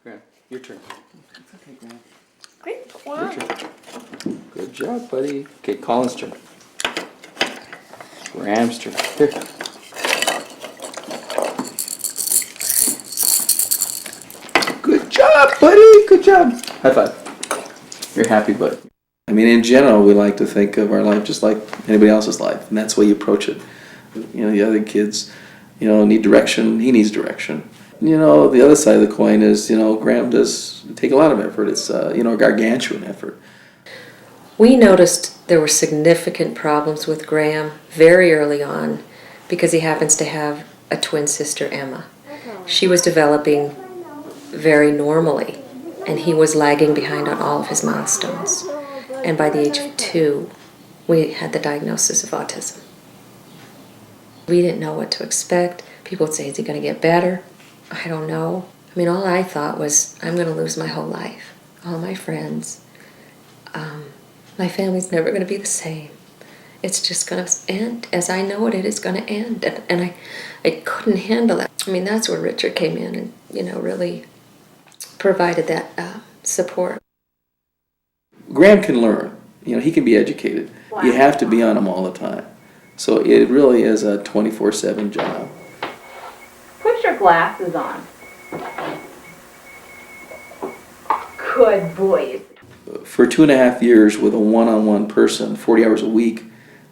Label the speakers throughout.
Speaker 1: Graham, your turn.
Speaker 2: It's okay, Graham.
Speaker 3: Great.
Speaker 1: Your turn. Good job, buddy. Okay, Colin's turn. Graham's turn. Here. Good job, buddy. Good job. High five. You're happy, buddy. I mean, in general, we like to think of our life just like anybody else's life, and that's the way you approach it. You know, the other kids, need direction. He needs direction. The other side of the coin is, Graham does take a lot of effort. It's, a gargantuan effort.
Speaker 4: We noticed there were significant problems with Graham very early on because he happens to have a twin sister, Emma. She was developing very normally, and he was lagging behind on all of his milestones. And by the age of 2, we had the diagnosis of autism. We didn't know what to expect. People would say, is he going to get better? I don't know. I mean, all I thought was, I'm going to lose my whole life. All my friends. My family's never going to be the same. It's just going to end as I know it is going to end. And I couldn't handle that. I mean, that's where Richard came in and, really provided that support.
Speaker 1: Graham can learn. He can be educated. Wow. You have to be on him all the time. So it really is a 24/7 job.
Speaker 3: Put your glasses on. Good boys.
Speaker 1: For 2.5 years with a one-on-one person, 40 hours a week,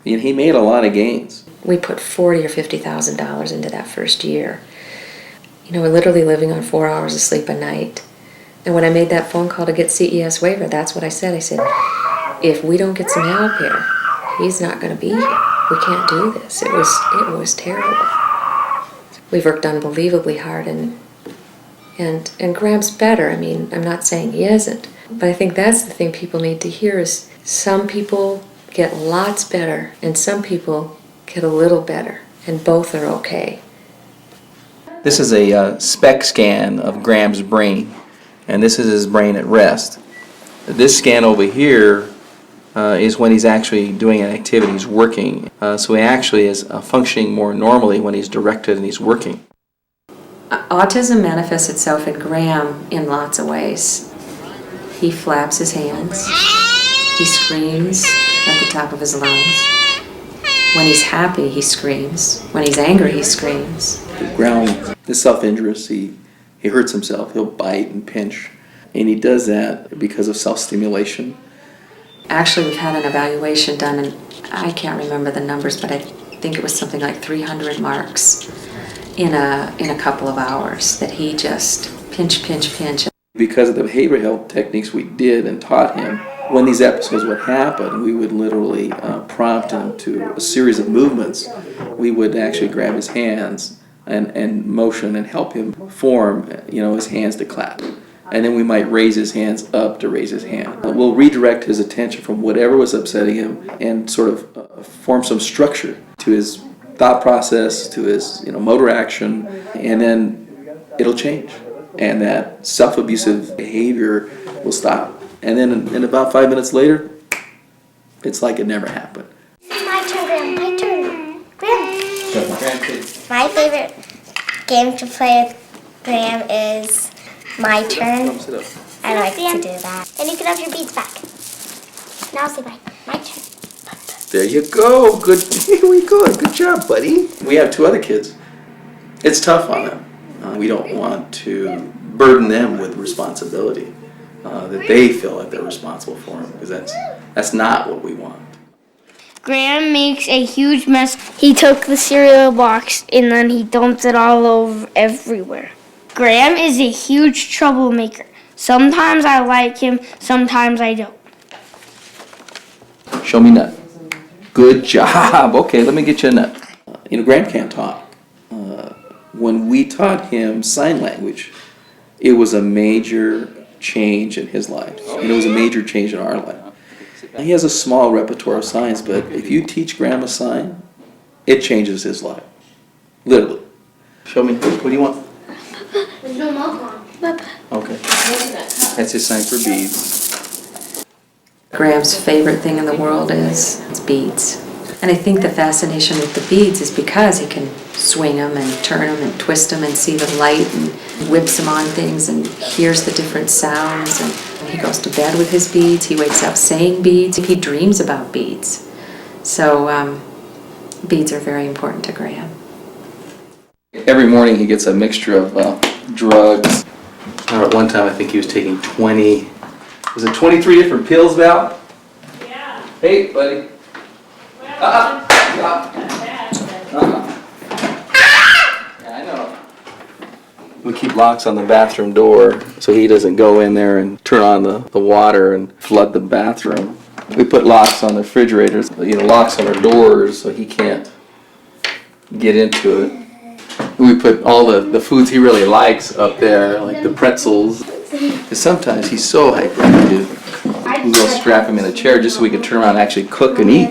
Speaker 1: he made a lot of gains.
Speaker 4: We put $40,000 or $50,000 into that first year. We're literally living on 4 hours of sleep a night. And when I made that phone call to get CES waiver, that's what I said. I said, if we don't get some help here, he's not going to be here. We can't do this. It was terrible. We've worked unbelievably hard, and Graham's better. I mean, I'm not saying he isn't, but I think that's the thing people need to hear is some people get lots better, and some people get a little better, and both are okay.
Speaker 1: This is a SPECT scan of Graham's brain, and this is his brain at rest. This scan over here is when he's actually doing an activity, he's working. So he actually is functioning more normally when he's directed and he's working.
Speaker 4: Autism manifests itself in Graham in lots of ways. He flaps his hands. He screams at the top of his lungs. When he's happy, he screams. When he's angry, he screams.
Speaker 1: Graham is self-injurious. He hurts himself. He'll bite and pinch. And he does that because of self-stimulation.
Speaker 4: Actually, we've had an evaluation done, and I can't remember the numbers, but I think it was something like 300 marks in a couple of hours that he just pinch.
Speaker 1: Because of the behavioral health techniques we did and taught him, when these episodes would happen, we would literally prompt him to a series of movements. We would actually grab his hands and motion and help him form, his hands to clap. And then we might raise his hands up to raise his hand. We'll redirect his attention from whatever was upsetting him and sort of form some structure to his thought process, to his motor action, and then it'll change. And that self-abusive behavior will stop. And then in about 5 minutes later, it's like it never happened.
Speaker 5: My turn, Graham. My turn. Graham. My favorite game to play with Graham is My Turn. I like to do that. And you can have your beads back. Now say bye. My turn.
Speaker 1: There you go. Good. Here we go. Good job, buddy. We have 2 other kids. It's tough on them. We don't want to burden them with responsibility that they feel like they're responsible for them, because that's not what we want.
Speaker 5: Graham makes a huge mess. He took the cereal box and then he dumped it all over everywhere. Graham is a huge troublemaker. Sometimes I like him, sometimes I don't.
Speaker 1: Show me nut. Good job. Okay, let me get you a nut. Graham can't talk. When we taught him sign language, it was a major change in his life, and it was a major change in our life. He has a small repertoire of signs, but if you teach Graham a sign, it changes his life. Literally. Show me. What do you want?
Speaker 5: There's no milk on.
Speaker 1: Okay. That's his sign for beads.
Speaker 4: Graham's favorite thing in the world is beads. And I think the fascination with the beads is because he can swing them and turn them and twist them and see the light, and whips them on things and hears the different sounds. And he goes to bed with his beads. He wakes up saying beads. He dreams about beads. So beads are very important to Graham.
Speaker 1: Every morning he gets a mixture of drugs. At one time I think he was taking 23 different pills, Val?
Speaker 3: Yeah.
Speaker 1: Hey, buddy.
Speaker 3: Well,
Speaker 1: Yeah, I know. We keep locks on the bathroom door so he doesn't go in there and turn on the water and flood the bathroom. We put locks on the refrigerators, locks on our doors so he can't get into it. We put all the foods he really likes up there, like the pretzels. Because sometimes he's so hyperactive, we go strap him in a chair just so we can turn around and actually cook and eat.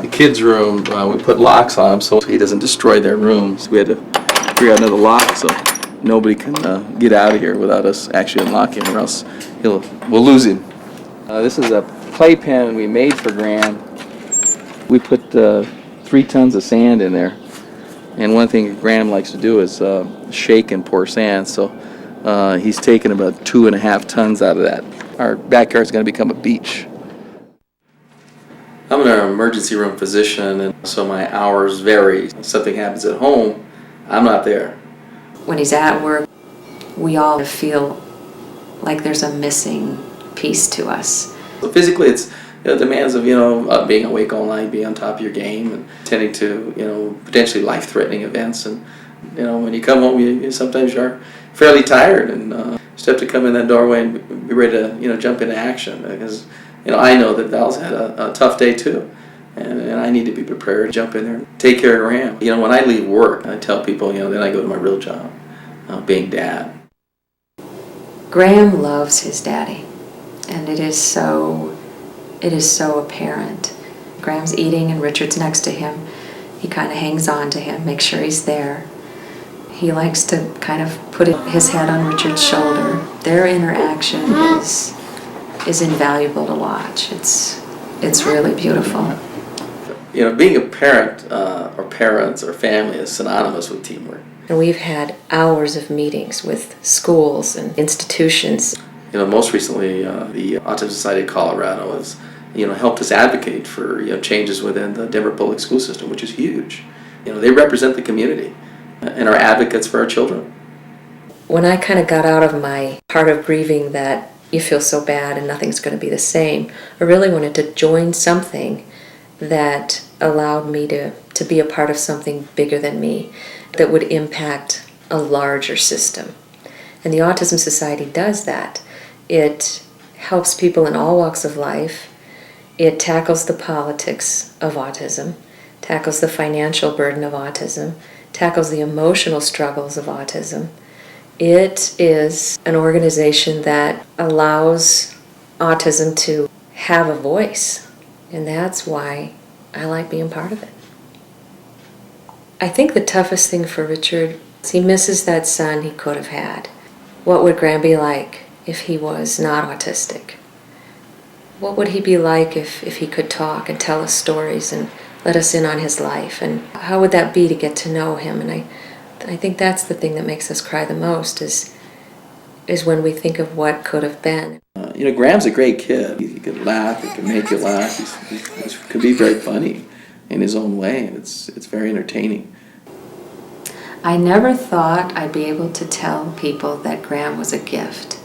Speaker 1: The kids' room, we put locks on him so he doesn't destroy their rooms. We had to figure out another lock so nobody can get out of here without us actually unlocking him, or else we'll lose him. This is a playpen we made for Graham. We put 3 tons of sand in there. And one thing Graham likes to do is shake and pour sand, so he's taken about 2.5 tons out of that. Our backyard is going to become a beach. I'm an emergency room physician, and so my hours vary. If something happens at home, I'm not there.
Speaker 4: When he's at work, we all feel like there's a missing piece to us.
Speaker 1: So physically, it's demands of being awake all night, being on top of your game, and tending to potentially life-threatening events. And when you come home, you sometimes you're fairly tired, and just have to come in that doorway and be ready to jump into action, because I know that Val's had a tough day too, and I need to be prepared to jump in there and take care of Graham. When I leave work, I tell people then I go to my real job, being dad.
Speaker 4: Graham loves his daddy, and it is so apparent. Graham's eating and Richard's next to him. He kind of hangs on to him, makes sure he's there. He likes to kind of put his head on Richard's shoulder. Their interaction is invaluable to watch. It's really beautiful.
Speaker 1: Being a parent or parents or family is synonymous with teamwork.
Speaker 4: And we've had hours of meetings with schools and institutions.
Speaker 1: Most recently, the Autism Society of Colorado has helped us advocate for changes within the Denver public school system, which is huge. They represent the community and are advocates for our children.
Speaker 4: When I kind of got out of my part of grieving that you feel so bad and nothing's going to be the same, I really wanted to join something that allowed me to be a part of something bigger than me, that would impact a larger system. And the Autism Society does that. It helps people in all walks of life. It tackles the politics of autism, tackles the financial burden of autism, tackles the emotional struggles of autism. It is an organization that allows autism to have a voice, and that's why I like being part of it. I think the toughest thing for Richard is he misses that son he could have had. What would Graham be like if he was not autistic? What would he be like if he could talk and tell us stories and let us in on his life? And how would that be to get to know him? And I think that's the thing that makes us cry the most is when we think of what could have been.
Speaker 1: Graham's a great kid. He could laugh, he could make you laugh. He could be very funny in his own way, and it's very entertaining.
Speaker 4: I never thought I'd be able to tell people that Graham was a gift,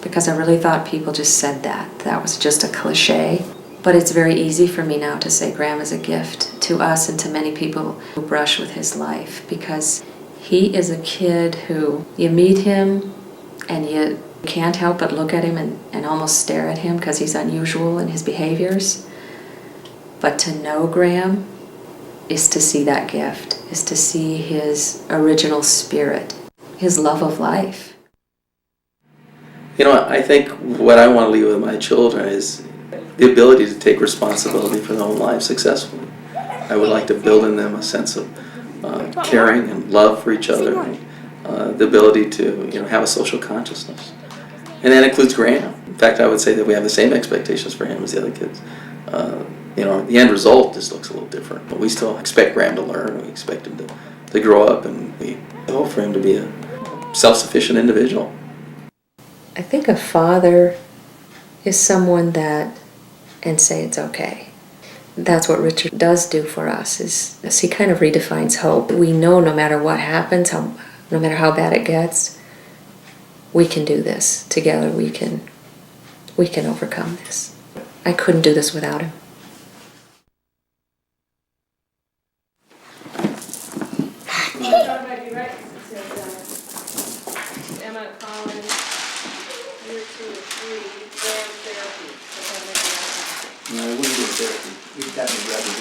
Speaker 4: because I really thought people just said that. That was just a cliche. But it's very easy for me now to say Graham is a gift to us and to many people who brush with his life, because he is a kid who, you meet him and you can't help but look at him and almost stare at him because he's unusual in his behaviors. But to know Graham is to see that gift, is to see his original spirit, his love of life.
Speaker 1: I think what I want to leave with my children is the ability to take responsibility for their own lives successfully. I would like to build in them a sense of caring and love for each other, and the ability to have a social consciousness. And that includes Graham. In fact, I would say that we have the same expectations for him as the other kids. the end result just looks a little different. But we still expect Graham to learn. We expect him to grow up, and we hope for him to be a self-sufficient individual.
Speaker 4: I think a father is someone that, and say it's okay. That's what Richard does do for us, is he kind of redefines hope. We know no matter what happens, no matter how bad it gets, we can do this together. We can overcome this. I couldn't do this without him.
Speaker 3: John might be right, 'cause it says, Emma Collins, year 2 or 3, Graham therapy.
Speaker 1: No, we wouldn't do therapy. We'd definitely rather